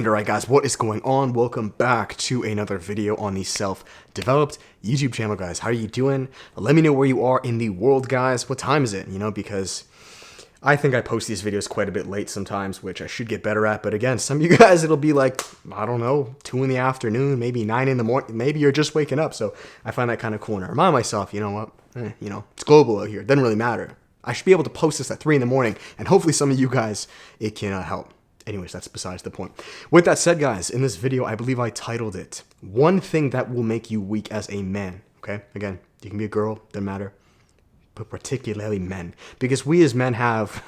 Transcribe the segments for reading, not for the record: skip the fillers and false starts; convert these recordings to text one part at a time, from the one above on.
And alright guys, what is going on? Welcome back to another video on the self-developed YouTube channel, guys. How are you doing? Let me know where you are in the world, guys. What time is it? You know, because I think I post these videos quite a bit late sometimes, which I should get better at. But again, some of you guys, it'll be like, I don't know, 2 in the afternoon, maybe 9 in the morning. Maybe you're just waking up. So I find that kind of cool. And I remind myself, you know what? It's global out here. It doesn't really matter. I should be able to post this at 3 in the morning. And hopefully some of you guys, it can help. Anyways, that's besides the point. With that said, guys, in this video, I believe I titled it, One Thing That Will Make You Weak as a Man. Okay? Again, you can be a girl, doesn't matter. But particularly men. Because we as men have,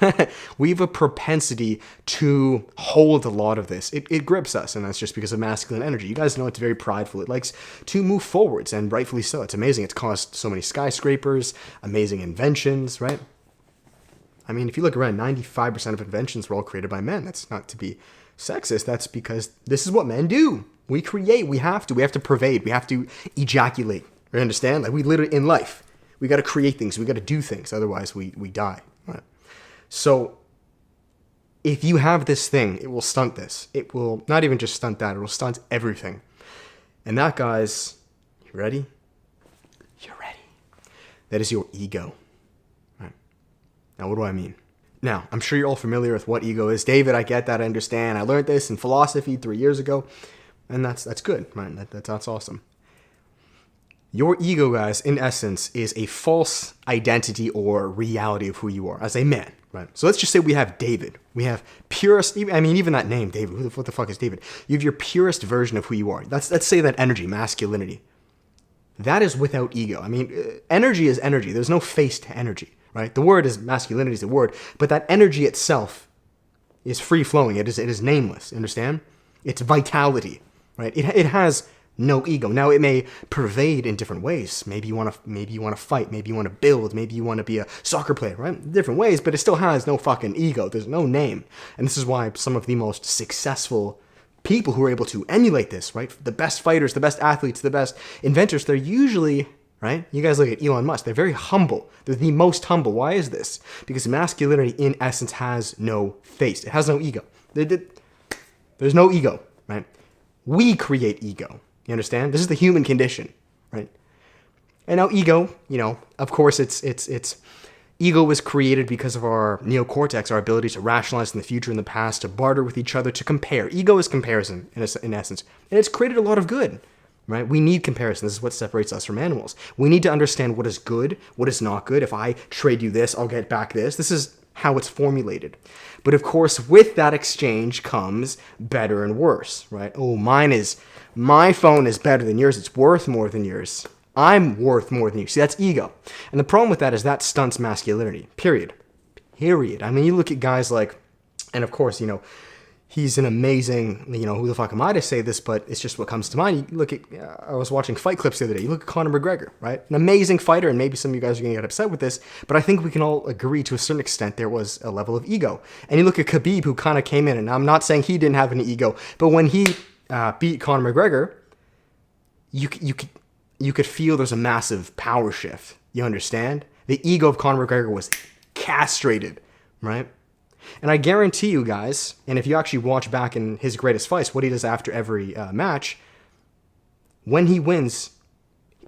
we have a propensity to hold a lot of this. It grips us, and that's just because of masculine energy. You guys know it's very prideful. It likes to move forwards, and rightfully so. It's amazing. It's caused so many skyscrapers, amazing inventions, right? I mean, if you look around, 95% of inventions were all created by men. That's not to be sexist. That's because this is what men do. We create. We have to. We have to pervade. We have to ejaculate. You understand? Like, we literally, in life, we got to create things. We got to do things. Otherwise, we die. Right? So, if you have this thing, it will stunt this. It will not even just stunt that. It will stunt everything. And that, guys, you ready? You're ready. That is your ego. Now, what do I mean? Now, I'm sure you're all familiar with what ego is. David, I get that, I understand. I learned this in philosophy 3 years ago, and that's good, right? That's awesome. Your ego, guys, in essence, is a false identity or reality of who you are as a man, right? So let's just say we have David. We have purest, I mean, even that name, David, what the fuck is David? You have your purest version of who you are. Let's say that energy, masculinity. That is without ego. I mean, energy is energy. There's no face to energy. Right? The word is masculinity is the word, but that energy itself is free flowing. It is nameless. Understand? It's vitality. Right? It has no ego. Now it may pervade in different ways. Maybe you want to fight. Maybe you want to build. Maybe you want to be a soccer player. Right? Different ways, but it still has no fucking ego. There's no name, and this is why some of the most successful people who are able to emulate this, right? The best fighters, the best athletes, the best inventors, they're usually, right? You guys look at Elon Musk. They're very humble. They're the most humble. Why is this? Because masculinity, in essence, has no face. It has no ego. There's no ego, right? We create ego. You understand? This is the human condition, right? And now ego, of course, it's ego was created because of our neocortex, our ability to rationalize in the future and the past, to barter with each other, to compare. Ego is comparison, in essence. And it's created a lot of good. Right? We need comparison. This is what separates us from animals. We need to understand what is good, what is not good. If I trade you this, I'll get back this. This is how it's formulated. But of course, with that exchange comes better and worse, right? Oh, my phone is better than yours. It's worth more than yours. I'm worth more than you. See, that's ego. And the problem with that is that stunts masculinity, period. I mean, you look at guys like, and of course, he's an amazing, who the fuck am I to say this, but it's just what comes to mind. You look at, I was watching fight clips the other day. You look at Conor McGregor, right? An amazing fighter, and maybe some of you guys are going to get upset with this, but I think we can all agree to a certain extent there was a level of ego. And you look at Khabib, who kind of came in, and I'm not saying he didn't have any ego, but when he beat Conor McGregor, you could feel there's a massive power shift. You understand? The ego of Conor McGregor was castrated, right? And I guarantee you guys, and if you actually watch back in his greatest fights, what he does after every match, when he wins,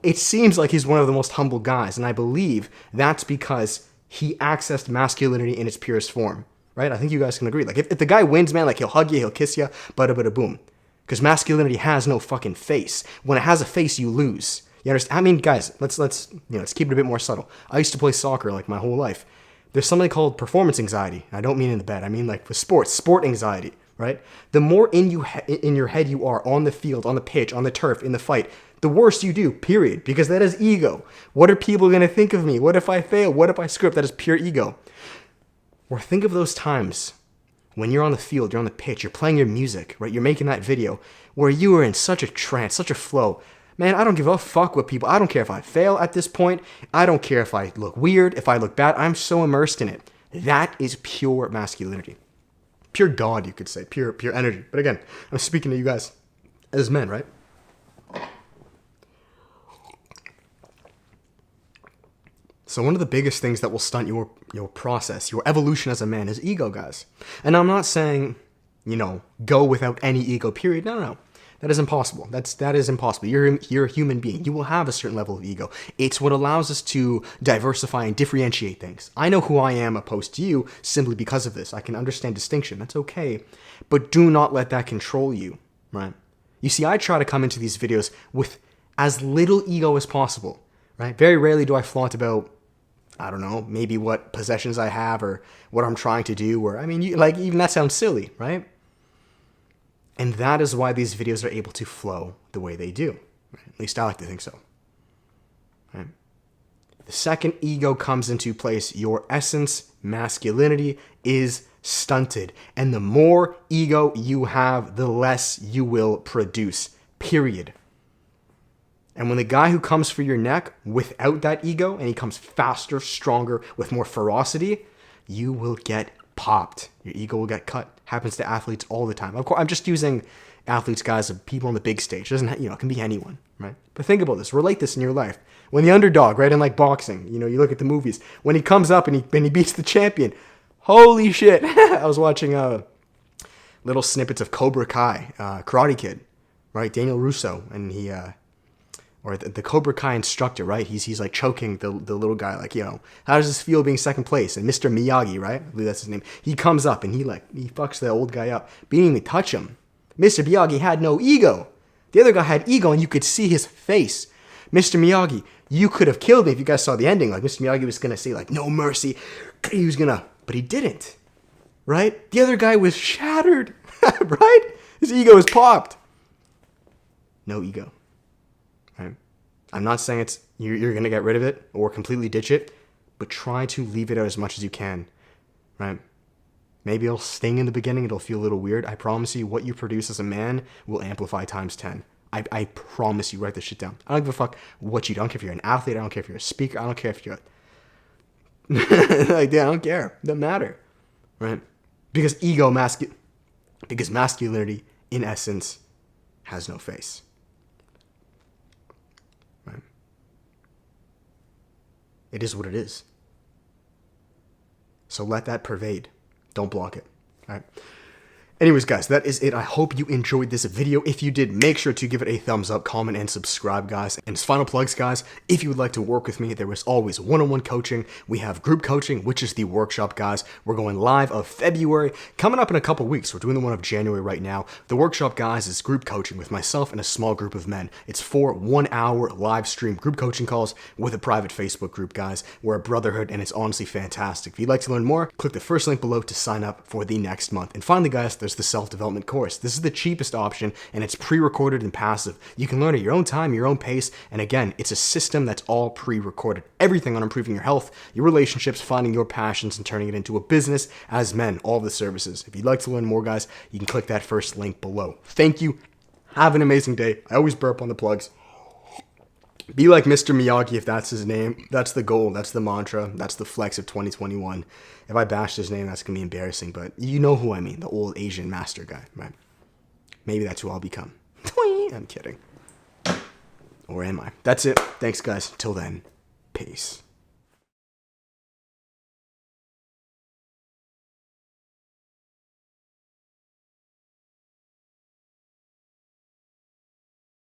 it seems like he's one of the most humble guys. And I believe that's because he accessed masculinity in its purest form, right? I think you guys can agree. Like, if the guy wins, man, like, he'll hug you, he'll kiss you, bada boom. Because masculinity has no fucking face. When it has a face, you lose. You understand? I mean, guys, let's keep it a bit more subtle. I used to play soccer, like, my whole life. There's something called performance anxiety. I don't mean in the bed. I mean like with sports, sport anxiety, right? The more in your head you are on the field, on the pitch, on the turf, in the fight, the worse you do, period. Because that is ego. What are people going to think of me? What if I fail? What if I screw up? That is pure ego. Or think of those times when you're on the field, you're on the pitch, you're playing your music, right? You're making that video where you are in such a trance, such a flow. Man, I don't give a fuck what people, I don't care if I fail at this point. I don't care if I look weird, if I look bad. I'm so immersed in it. That is pure masculinity. Pure God, you could say. Pure energy. But again, I'm speaking to you guys as men, right? So one of the biggest things that will stunt your process, your evolution as a man, is ego, guys. And I'm not saying go without any ego, period. No. That is impossible. That is impossible. You're a human being. You will have a certain level of ego. It's what allows us to diversify and differentiate things. I know who I am opposed to you simply because of this. I can understand distinction. That's okay. But do not let that control you, right? You see, I try to come into these videos with as little ego as possible, right? Very rarely do I flaunt about, I don't know, maybe what possessions I have or what I'm trying to do. Or, I mean, even that sounds silly, right? And that is why these videos are able to flow the way they do. Right? At least I like to think so. Right? The second ego comes into place, your essence, masculinity, is stunted. And the more ego you have, the less you will produce. Period. And when the guy who comes for your neck without that ego, and he comes faster, stronger, with more ferocity, you will get popped. Your ego will get cut. Happens to athletes all the time. Of course, I'm just using athletes, guys, of people on the big stage. It doesn't, it can be anyone, right? But think about this. Relate this in your life. When the underdog, right, in like boxing, you look at the movies. When he comes up and he beats the champion, holy shit! I was watching little snippets of Cobra Kai, Karate Kid, right? Daniel Russo, and he. Or the Cobra Kai instructor, right? He's like choking the little guy, like, how does this feel being second place? And Mr. Miyagi, right? I believe that's his name. He comes up and he fucks the old guy up. But he didn't even touch him. Mr. Miyagi had no ego. The other guy had ego and you could see his face. Mr. Miyagi, you could have killed me if you guys saw the ending. Like, Mr. Miyagi was going to say, like, no mercy. He was going to, but he didn't, right? The other guy was shattered, right? His ego was popped. No ego. Right? I'm not saying you're going to get rid of it or completely ditch it, but try to leave it out as much as you can, right? Maybe it'll sting in the beginning. It'll feel a little weird. I promise you what you produce as a man will amplify times 10. I promise you. Write this shit down. I don't give a fuck what you do. I don't care if you're an athlete. I don't care if you're a speaker. I don't care if you're I don't care. It doesn't matter, right? Because because masculinity, in essence, has no face. Right? It is what it is. So let that pervade. Don't block it. All right. Anyways, guys, that is it. I hope you enjoyed this video. If you did, make sure to give it a thumbs up, comment, and subscribe, guys. And as final plugs, guys, if you would like to work with me, there is always one-on-one coaching. We have group coaching, which is the workshop, guys. We're going live of February, coming up in a couple weeks. We're doing the one of January right now. The workshop, guys, is group coaching with myself and a small group of men. It's 4 one-hour live stream group coaching calls with a private Facebook group, guys. We're a brotherhood, and it's honestly fantastic. If you'd like to learn more, click the first link below to sign up for the next month. And finally, guys, there's the self-development course. This is the cheapest option, and it's pre-recorded and passive. You can learn at your own time, your own pace, and again, it's a system that's all pre-recorded. Everything on improving your health, your relationships, finding your passions, and turning it into a business as men, all the services. If you'd like to learn more, guys, you can click that first link below. Thank you. Have an amazing day. I always burp on the plugs. Be like Mr. Miyagi if that's his name. That's the goal. That's the mantra. That's the flex of 2021. If I bashed his name, that's going to be embarrassing. But you know who I mean. The old Asian master guy, right? Maybe that's who I'll become. I'm kidding. Or am I? That's it. Thanks, guys. Till then, peace.